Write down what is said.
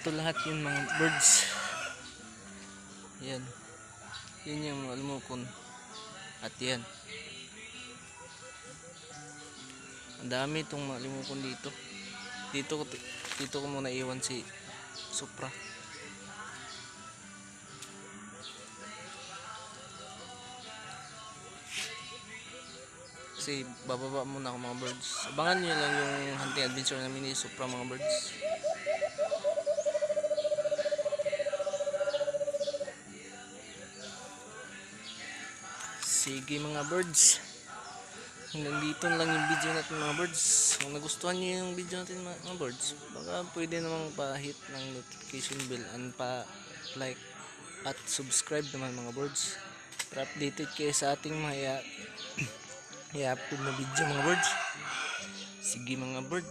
Ito lahat yun mga birds. Yan. Yan yung mga lumukon. At yan. Ang dami itong mga lumukon dito. Dito ko muna iwan si Supra. Kasi bababa muna ako mga birds. Abangan nyo lang yung hunting adventure namin ni Supra mga birds. Sige mga birds, hanggang dito lang yung video natin mga birds. Kung nagustuhan nyo yung video natin mga birds, baka pwede namang pa-hit ng notification bell and pa-like at subscribe naman mga birds para updated kayo sa ating mga i-upload na video mga birds. Sige mga birds.